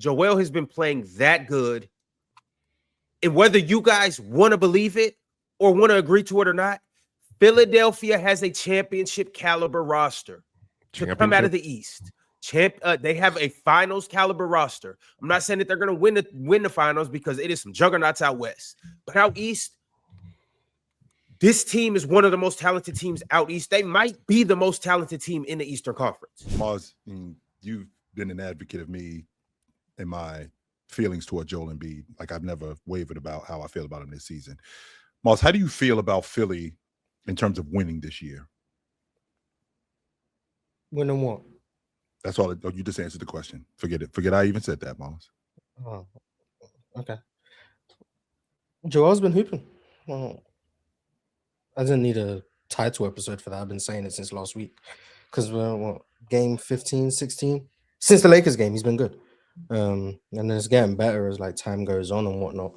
Joel has been playing that good. And whether you guys want to believe it or want to agree to it or not, Philadelphia has a championship caliber roster to come out of the East. They have a finals caliber roster. I'm not saying that they're going to win the finals because it is some juggernauts out West. But out East, this team is one of the most talented teams out East. They might be the most talented team in the Eastern Conference. Mars, you've been an advocate of me in my feelings toward Joel Embiid. Like, I've never wavered about how I feel about him this season. Mars, how do you feel about Philly in terms of winning this year? Winning what? That's all. You just answered the question. Forget it. Forget I even said that, Mars. Oh, okay. Joel's been hooping. Well, I didn't need a title episode for that. I've been saying it since last week. Because game 15, 16? Since the Lakers game, he's been good. And then it's getting better as like time goes on and whatnot.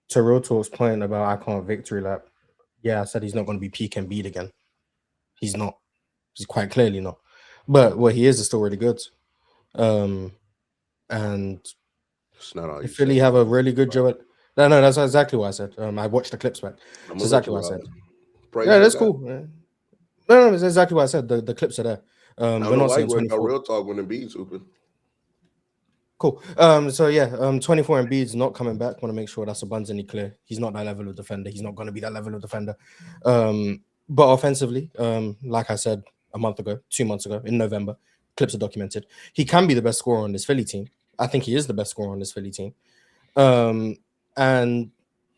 To Real Talk's point about I can't victory lap. Yeah, I said he's not going to be peak Embiid again. He's not. He's quite clearly not. But what he is still really good. And it's not all if Philly have a really good Joel. No, that's exactly what I said. I watched the clips back. That's exactly what I said. Yeah, that's cool. Yeah. No, it's exactly what I said. The clips are there. We're not saying 24. Real talk when Embiid's hooping. Cool. So yeah, 24 Embiid's not coming back. Want to make sure that's abundantly clear. He's not that level of defender. He's not going to be that level of defender. But offensively, like I said a month ago, 2 months ago, in November, clips are documented. He can be the best scorer on this Philly team. I think he is the best scorer on this Philly team. And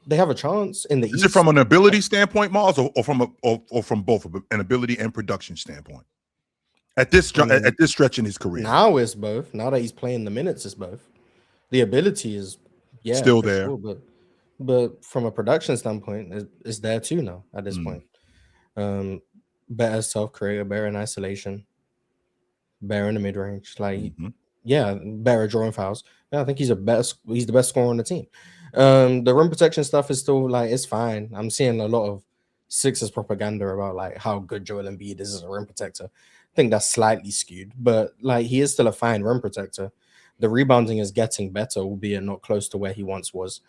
they have a chance in the East. Is it from an ability standpoint, Mars, or from both an ability and production standpoint? At this stretch in his career, now it's both. Now that he's playing the minutes, it's both. The ability is still there, sure, but from a production standpoint, it's there too now at this point. Better self-creator, better in isolation, better in the mid-range. Like, better drawing fouls. Yeah, I think he's the best scorer on the team. The rim protection stuff is still like it's fine. I'm seeing a lot of Sixers propaganda about like how good Joel Embiid is as a rim protector. I think that's slightly skewed, but like he is still a fine rim protector. The rebounding is getting better, albeit not close to where he once was.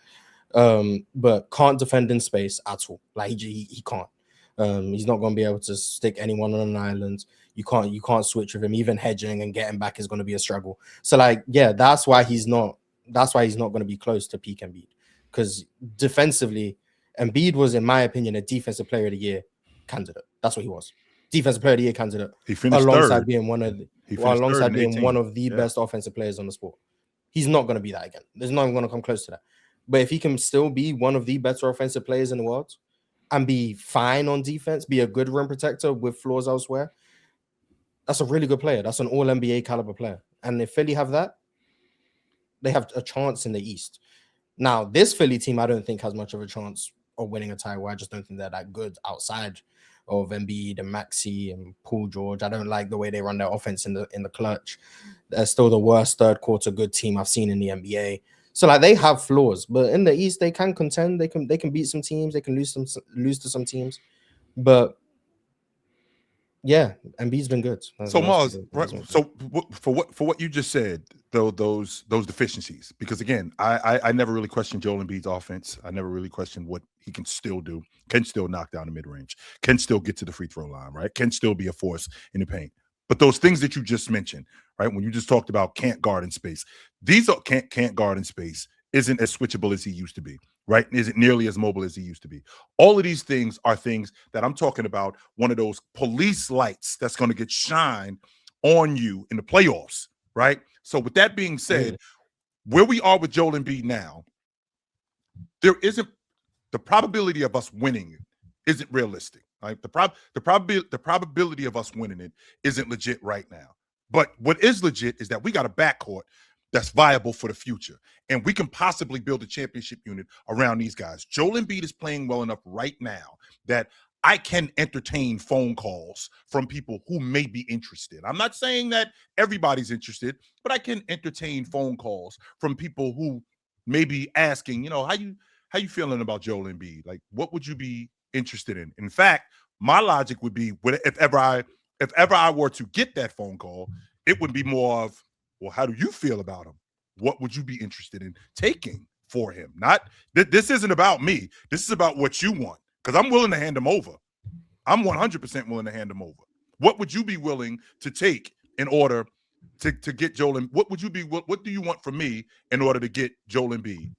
But can't defend in space at all. Like he can't. He's not going to be able to stick anyone on an island. You can't switch with him. Even hedging and getting back is going to be a struggle. So like, yeah, that's why he's not going to be close to peak Embiid, because defensively, Embiid was, in my opinion, a defensive player of the year candidate. That's what he was. Defensive player of the year candidate. He finished alongside third. Being one of the best offensive players on the sport. He's not going to be that again. There's not even going to come close to that. But if he can still be one of the better offensive players in the world and be fine on defense, be a good rim protector with flaws elsewhere, that's a really good player. That's an all NBA caliber player. And if Philly have that, they have a chance in the East. Now, this Philly team, I don't think has much of a chance of winning a title. I just don't think they're that good outside of Embiid and Maxey and Paul George. I don't like the way they run their offense in the clutch. They're still the worst third quarter good team I've seen in the NBA. So like they have flaws, but in the East they can contend. They can beat some teams. They can lose to some teams. But yeah, Embiid's been good. So Mars, right? So for what you just said, those deficiencies, because again, I never really questioned Joel Embiid's offense. I never really questioned what he can still do. Can still knock down the mid range. Can still get to the free throw line. Right? Can still be a force in the paint. But those things that you just mentioned, right? When you just talked about can't guard in space, these are can't guard in space isn't as switchable as he used to be, right? Isn't nearly as mobile as he used to be. All of these things are things that I'm talking about. One of those police lights that's going to get shined on you in the playoffs, right? So with that being said, where we are with Joel Embiid now, there isn't the probability of us winning isn't realistic. Right? The probability of us winning it isn't legit right now. But what is legit is that we got a backcourt that's viable for the future. And we can possibly build a championship unit around these guys. Joel Embiid is playing well enough right now that I can entertain phone calls from people who may be interested. I'm not saying that everybody's interested, but I can entertain phone calls from people who may be asking, how you feeling about Joel Embiid? Like, what would you be interested in? In fact, my logic would be if ever I were to get that phone call, It would be more of, well, how do you feel about him? What would you be interested in taking for him? Not this isn't about me. This is about what you want, because I'm willing to hand him over. I'm 100% willing to hand him over. What would you be willing to take in order to get Joel? What would you be? What do you want from me in order to get Joel Embiid?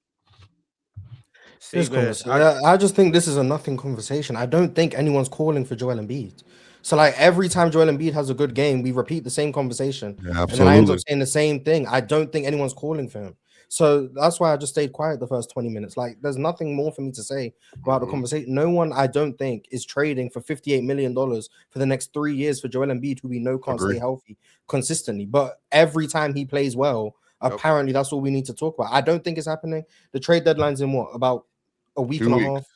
I just think this is a nothing conversation. I don't think anyone's calling for Joel Embiid. So like every time Joel Embiid has a good game, we repeat the same conversation. Yeah, and then I end up saying the same thing. I don't think anyone's calling for him. So that's why I just stayed quiet the first 20 minutes. Like there's nothing more for me to say about the conversation. No one, I don't think, is trading for $58 million for the next 3 years for Joel Embiid, who we know can't stay healthy consistently. But every time he plays well, apparently that's all we need to talk about. I don't think it's happening. The trade deadline's in what? About a week and a half.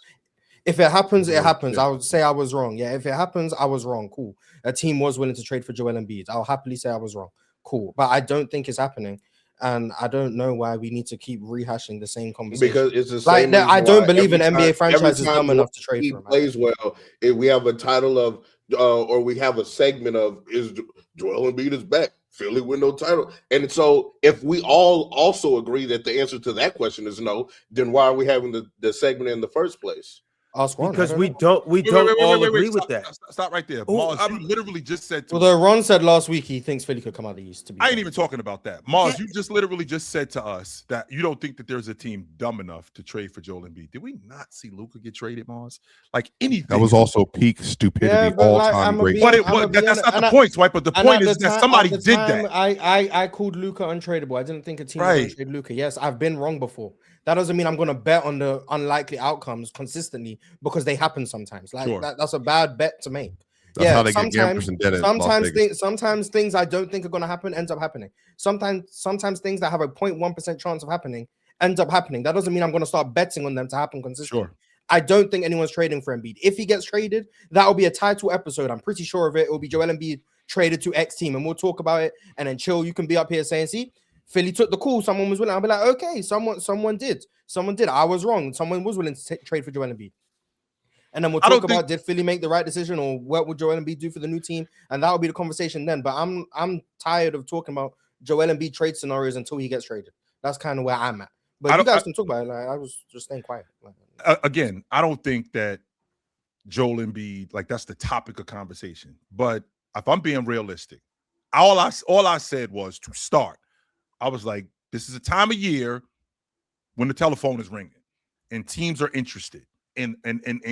If it happens, it happens. I would say I was wrong. Yeah, if it happens, I was wrong. Cool. A team was willing to trade for Joel Embiid. I'll happily say I was wrong. Cool. But I don't think it's happening. And I don't know why we need to keep rehashing the same conversation. Because it's the same. Like I don't believe an NBA franchise is dumb enough to trade for him. Plays well. If we have a title of, or we have a segment of, is Joel Embiid is back? Philly win no title. And so if we all also agree that the answer to that question is no, then why are we having the segment in the first place? Because we don't all agree with that. Stop right there. Mars, you literally just said to Although Ron said last week he thinks Philly could come out of the East. I ain't even talking about that. Mars, you just literally just said to us that you don't think that there's a team dumb enough to trade for Joel Embiid. Did we not see Luka get traded, Mars? Like anything. That was also peak stupidity, all-time great. But that's not the point, right? But the point is that somebody did that. I called Luka untradeable. I didn't think a team was going to trade Luka. Yes, I've been wrong before. That doesn't mean I'm going to bet on the unlikely outcomes consistently, because they happen sometimes. Like that's a bad bet to make. That's how they get gamblers and dead sometimes things I don't think are going to happen ends up happening. Sometimes things that have a 0.1% chance of happening end up happening. That doesn't mean I'm going to start betting on them to happen consistently. Sure. I don't think anyone's trading for Embiid. If he gets traded, that will be a title episode. I'm pretty sure of it. It will be Joel Embiid traded to X team, and we'll talk about it. And then Chill, you can be up here saying, see, Philly took the call. Someone was willing. I'll be like, okay, someone did. I was wrong. Someone was willing to trade for Joel Embiid. And then we'll talk about did Philly make the right decision, or what would Joel Embiid do for the new team? And that will be the conversation then. But I'm tired of talking about Joel Embiid trade scenarios until he gets traded. That's kind of where I'm at. But you guys can talk about it. Like, I was just staying quiet. Again, I don't think that Joel Embiid, like, that's the topic of conversation. But if I'm being realistic, all I said was, to start, I was like, this is a time of year when the telephone is ringing and teams are interested in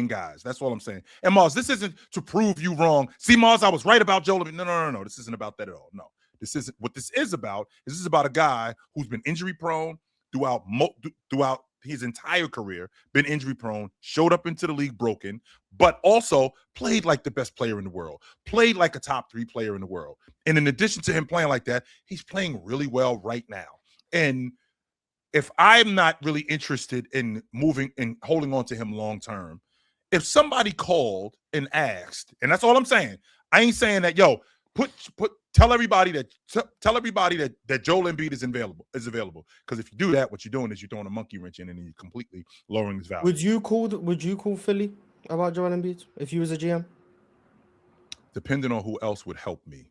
guys. That's all I'm saying. And Mars, this isn't to prove you wrong. See, Mars, I was right about Joel Embiid. No. This isn't about that at all. No, this isn't. What this is about is a guy who's been injury prone throughout his entire career, been injury prone, showed up into the league broken, but also played like the best player in the world, played like a top 3 player in the world. And in addition to him playing like that, he's playing really well right now. And if I'm not really interested in moving and holding on to him long term, if somebody called and asked, and that's all I'm saying, I ain't saying that, yo, tell everybody that Joel Embiid is available. Because if you do that, what you're doing is you're throwing a monkey wrench in and you're completely lowering his value. Would you call Philly about Joel Embiid if you was a GM? Depending on who else would help me,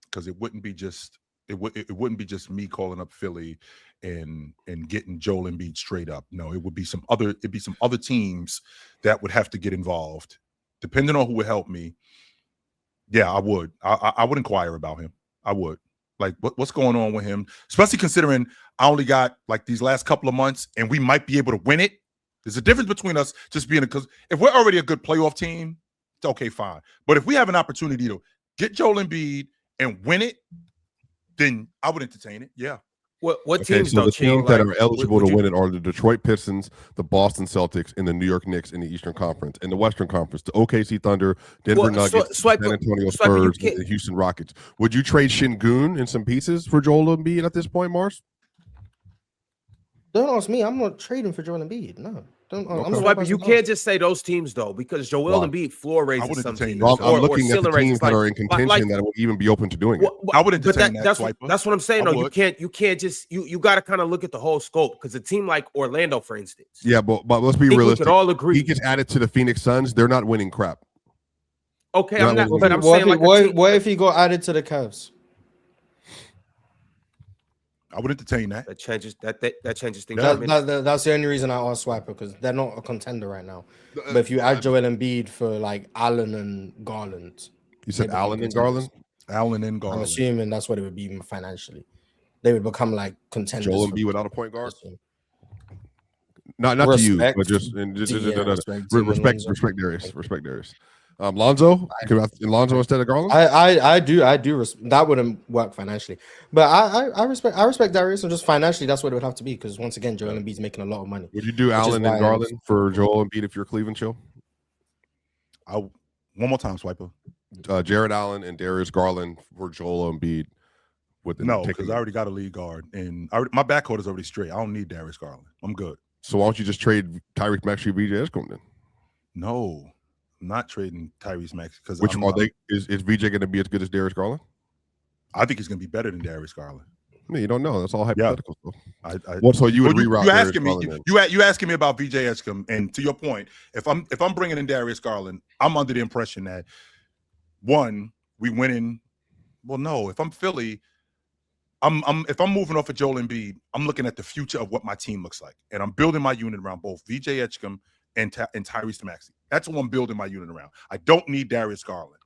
because it wouldn't be just me calling up Philly and getting Joel Embiid straight up. No, it'd be some other teams that would have to get involved. Depending on who would help me. Yeah, I would. I would inquire about him. I would. Like, what's going on with him? Especially considering I only got like these last couple of months, and we might be able to win it. There's a difference between us just being, because if we're already a good playoff team, it's okay, fine. But if we have an opportunity to get Joel Embiid and win it, then I would entertain it. Yeah. What teams so don't the teams that are eligible to win it are the Detroit Pistons, the Boston Celtics, and the New York Knicks in the Eastern Conference. In the Western Conference, the OKC Thunder, Denver Nuggets, San Antonio Spurs, and the Houston Rockets. Would you trade Şengün and some pieces for Joel Embiid at this point, Mars? Don't ask me. I'm not trading for Joel Embiid. No. Swiper, you can't just say those teams though, because Joel Embiid floor raises some teams. I'm looking at the teams that are in contention that would even be open to doing it. I would entertain that. That's what I'm saying. No, you can't just you got to kind of look at the whole scope, because a team like Orlando, for instance. Yeah, but let's be realistic. We could all agree. He gets added to the Phoenix Suns. They're not winning crap. Okay, I'm saying like what if he got added to the Cavs? I would entertain that. That changes things. That's the only reason I asked Swiper, because they're not a contender right now. But if you add Joel Embiid for like Allen and Garland, you said Allen and Garland. Allen and Garland. I'm assuming that's what it would be financially. They would become like contenders. Joel Embiid without a point guard. Not to you, but just respect Darius. Respect Darius. Lonzo instead of Garland. I do. That wouldn't work financially, but I respect Darius, and just financially, that's what it would have to be. Because once again, Joel Embiid's making a lot of money. Would you do Allen and Garland for Joel Embiid if you're Cleveland? Chill. One more time, Swiper. Jared Allen and Darius Garland for Joel Embiid. No, because I already got a lead guard, and my backcourt is already straight. I don't need Darius Garland. I'm good. So why don't you just trade Tyrese Maxey, VJ Escom then? No, I'm not trading Tyrese Maxey because is VJ going to be as good as Darius Garland? I think he's going to be better than Darius Garland. I mean, you don't know. That's all hypothetical stuff. So you would reroute? You asking me about VJ Escom, and to your point, if I'm bringing in Darius Garland, I'm under the impression that one, we winning. Well, no, if I'm Philly. If I'm moving off of Joel Embiid, I'm looking at the future of what my team looks like, and I'm building my unit around both VJ Edgecombe and Tyrese Maxey. That's what I'm building my unit around. I don't need Darius Garland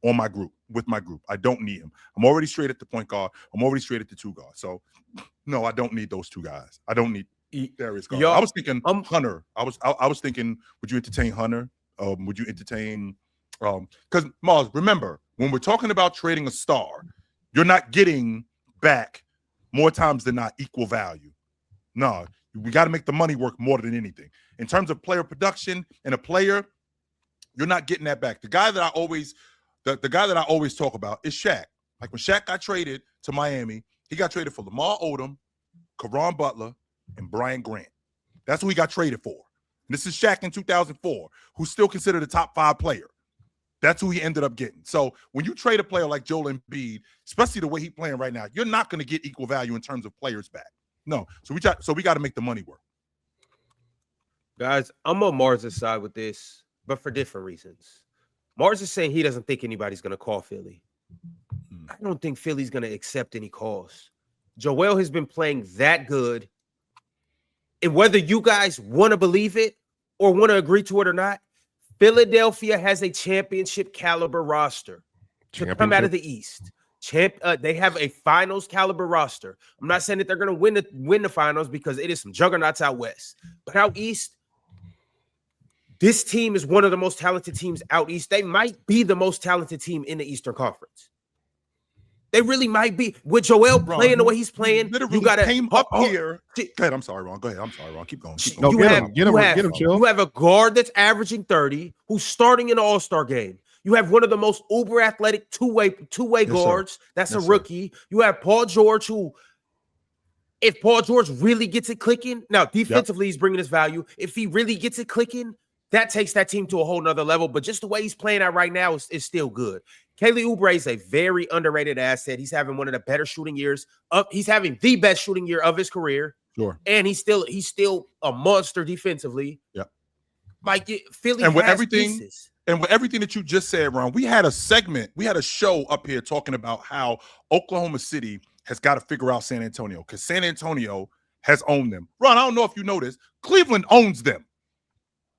on my group with my group. I don't need him. I'm already straight at the point guard. I'm already straight at the two guard. So, no, I don't need those two guys. I don't need Darius Garland. I was thinking Hunter. I was thinking, would you entertain Hunter? Would you entertain? Because Mars, remember when we're talking about trading a star, you're not getting back more times than not equal value. No, we got to make the money work more than anything. In terms of player production and a player, you're not getting that back. The guy that I always talk about is Shaq. Like when Shaq got traded to Miami, he got traded for Lamar Odom, Caron Butler, and Brian Grant. That's who he got traded for. And this is Shaq in 2004, who's still considered a top 5 player. That's who he ended up getting. So when you trade a player like Joel Embiid, especially the way he's playing right now, you're not going to get equal value in terms of players back. No. So we got to make the money work. Guys, I'm on Mars' side with this, but for different reasons. Mars is saying he doesn't think anybody's going to call Philly. I don't think Philly's going to accept any calls. Joel has been playing that good. And whether you guys want to believe it or want to agree to it or not, Philadelphia has a championship caliber roster to come out of the East. They have a finals caliber roster. I'm not saying that they're going to win the finals because it is some juggernauts out West. But out East, this team is one of the most talented teams out East. They might be the most talented team in the Eastern Conference. They really might be. With Joel playing the way he's playing, you got to came up here. Go ahead. I'm sorry, Ron. Go ahead. I'm sorry, Ron. Keep going. No, get him. Chill. You have a guard that's averaging 30, who's starting in the All-Star game. You have one of the most uber athletic two-way guards. That's a rookie. Sir. You have Paul George, who, if Paul George really gets it clicking, now defensively he's bringing his value. If he really gets it clicking, that takes that team to a whole nother level. But just the way he's playing out right now is still good. Kelly Oubre is a very underrated asset. He's having one of the better shooting years. He's having the best shooting year of his career. Sure. And he's still a monster defensively. Yeah. Like Philly and with has everything pieces. And with everything that you just said, Ron, we had a show up here talking about how Oklahoma City has got to figure out San Antonio because San Antonio has owned them. Ron, I don't know if you know this. Cleveland owns them.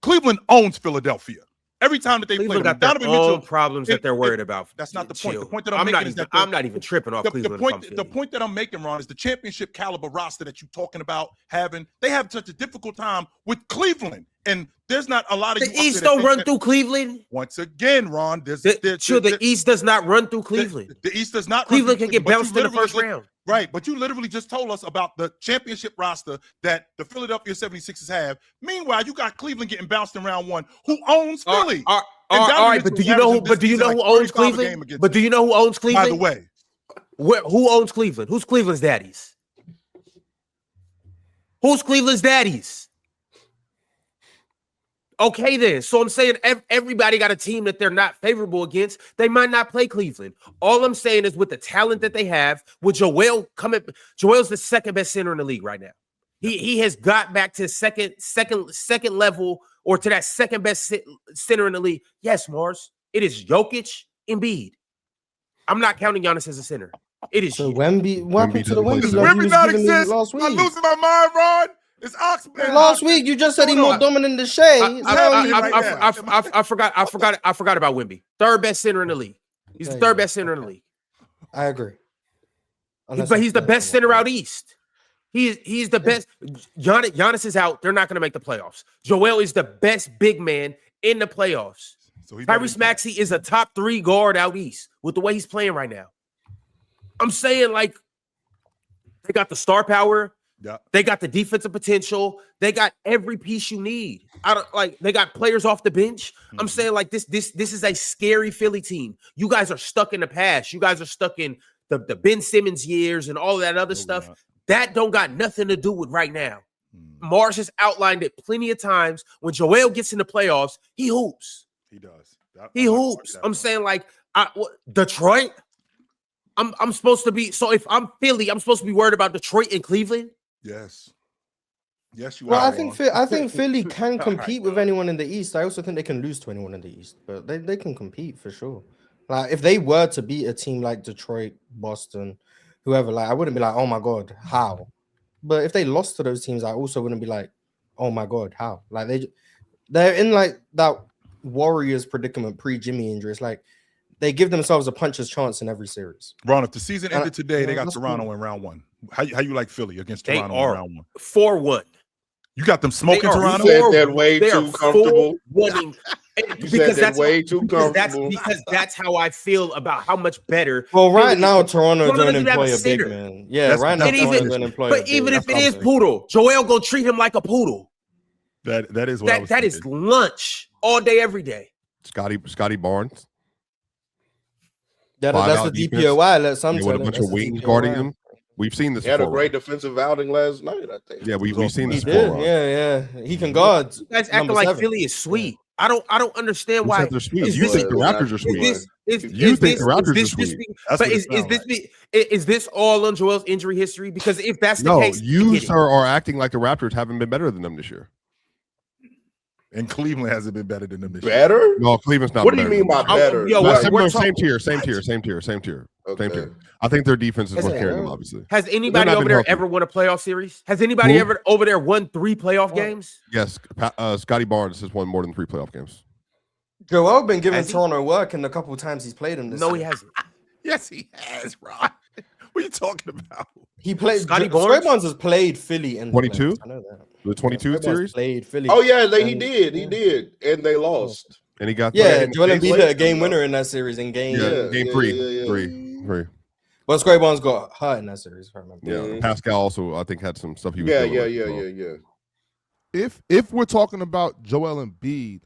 Cleveland owns Philadelphia. Every time that they play them, got Donovan Mitchell problems that they're worried about. That's not the point. The point that I'm making is that I'm not even tripping off Cleveland. The point that I'm making, Ron, is the championship caliber roster that you're talking about having. They have such a difficult time with Cleveland, and there's not a lot of the East don't run through Cleveland. Once again, Ron, the East does not run through Cleveland. The East does not. Cleveland can get bounced in the first round. Right, but you literally just told us about the championship roster that the Philadelphia 76ers have. Meanwhile, you got Cleveland getting bounced in round 1, who owns Philly. All right, but do you know who owns Cleveland? But do you know who owns Cleveland? By the way, who owns Cleveland? Who's Cleveland's daddies? Who's Cleveland's daddies? Okay, then. So I'm saying everybody got a team that they're not favorable against. They might not play Cleveland. All I'm saying is with the talent that they have, with Joel's the second best center in the league right now. He has got back to second level or to that second best center in the league. Yes, Mars. It is Jokic, Embiid. I'm not counting Giannis as a center. It is So huge. Wemby, what happened to the Wemby Does love you Wemby was not giving me exist? last I'm week? losing my mind, Ron. It's Oxman. Last week you just said he's more dominant than Shea. I forgot about Wemby. Third best center in the league. He's the third best center in the league. I agree. But he's the best center out east. He's the best. Giannis is out. They're not going to make the playoffs. Joel is the best big man in the playoffs. So Tyrese Maxey is a top 3 guard out east with the way he's playing right now. I'm saying, like, they got the star power. Yeah. They got the defensive potential. They got every piece you need. They got players off the bench. Mm-hmm. I'm saying, like, this is a scary Philly team. You guys are stuck in the past. You guys are stuck in the Ben Simmons years and all of that other stuff. Not. That don't got nothing to do with right now. Mars has outlined it plenty of times. When Joel gets in the playoffs, he hoops. He does. He hoops. I'm saying, like, Detroit. I'm supposed to be. So if I'm Philly, I'm supposed to be worried about Detroit and Cleveland. Yes. Yes, you well, are. I think Philly can compete with anyone in the East. I also think they can lose to anyone in the East, but they can compete for sure. Like, if they were to beat a team like Detroit, Boston, whoever, like, I wouldn't be like, oh my God, how? But if they lost to those teams, I also wouldn't be like, oh my God, how? Like, they're in like that Warriors predicament pre-Jimmy injury. It's like they give themselves a puncher's chance in every series. Ron, if the season ended today, they got Toronto in round 1. How you like Philly against Toronto in round 1? 4-1. You got them smoking Toronto? You said that way too comfortable. Because that's way too comfortable. Because that's how I feel about how much better. Well, right now Toronto don't employ a big man. Yeah, right now Toronto don't employ. But even if it is Poodle, Joel gonna treat him like a poodle. That is what that is lunch all day, every day. Scotty Barnes. That's the DPOY. Let some with a bunch of wings guarding him. We've seen this. He had a great defensive outing last night, I think. Yeah, we've seen this. He did. Yeah. He can guard. You guys acting like Philly is sweet. I don't understand why they're sweet. You think the Raptors are sweet? You think the Raptors are sweet? But is this all on Joel's injury history? Because if that's the case, you sir are acting like the Raptors haven't been better than them this year. And Cleveland hasn't been better than them this year. Better? No, Cleveland's not. What do you mean by better? Same tier. Okay. I think their defense is what carrying them. Obviously, has anybody over there ever won a playoff series? Has anybody ever over there won 3 playoff games? Yes, Scotty Barnes has won more than 3 playoff games. Joel been giving Toronto work in the couple times he's played him. No, he hasn't. Yes, he has, Ron. What are you talking about? He played. Scotty Barnes has played Philly in 22. I know that. The 22 series played Philly. Oh yeah, he did, and they lost. And he got Joel Embiid hit a game winner in that series in game. Game 3. But Scotty Barnes got hurt in that series, if I remember. Yeah, Pascal also I think had some stuff he was doing. If we're talking about Joel Embiid,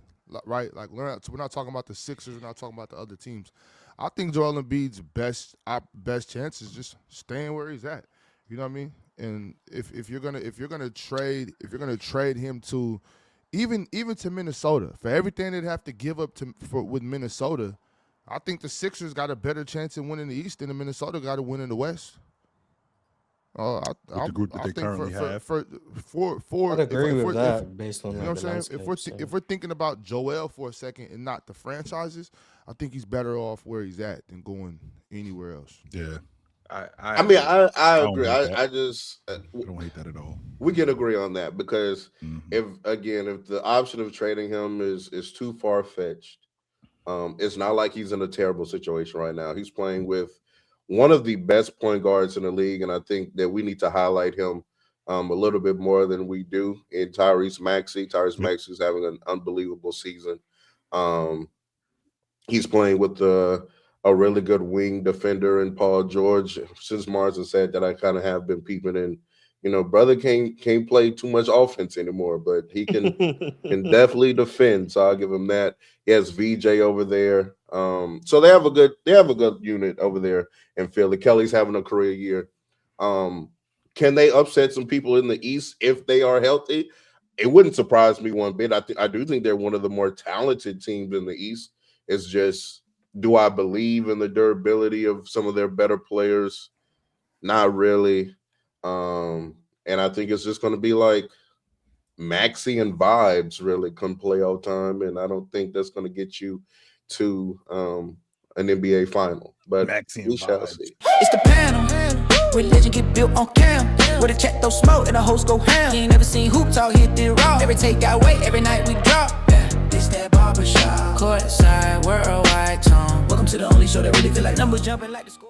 right? Like we're not talking about the Sixers, we're not talking about the other teams. I think Joel Embiid's best chance is just staying where he's at. You know what I mean? And if you're gonna trade him to even to Minnesota for everything they'd have to give up with Minnesota, I think the Sixers got a better chance in winning the East than the Minnesota got to win in the West. With the group that they currently have. I'd agree with that based on you know what I'm saying. If we're thinking about Joel for a second and not the franchises, I think he's better off where he's at than going anywhere else. Yeah. I mean, I agree. I don't hate that at all. We can agree on that because if the option of trading him is too far fetched, it's not like he's in a terrible situation right now. He's playing with one of the best point guards in the league, and I think that we need to highlight him a little bit more than we do in Tyrese Maxey. Tyrese Maxey is having an unbelievable season. He's playing with a really good wing defender in Paul George. Since Martin said that, I kind of have been peeping in. You know, brother can't play too much offense anymore, but he can definitely defend. So I'll give him that. He has VJ over there. So they have a good unit over there in Philly. Kelly's having a career year. Can they upset some people in the East if they are healthy? It wouldn't surprise me one bit. I do think they're one of the more talented teams in the East. It's just, do I believe in the durability of some of their better players? Not really. And I think it's just going to be like Maxey and vibes really come playoff time. And I don't think that's going to get you to an NBA final. But Maxine we shall vibes. see. It's the panel. Religion get built on cam. With a check, throw smoke, and the host go ham. You ain't never seen hoops all hit the raw. Every take got weight, every night we drop. This that barbershop. Courtside, worldwide tone. Welcome to the only show that really feel like numbers jumping like the score.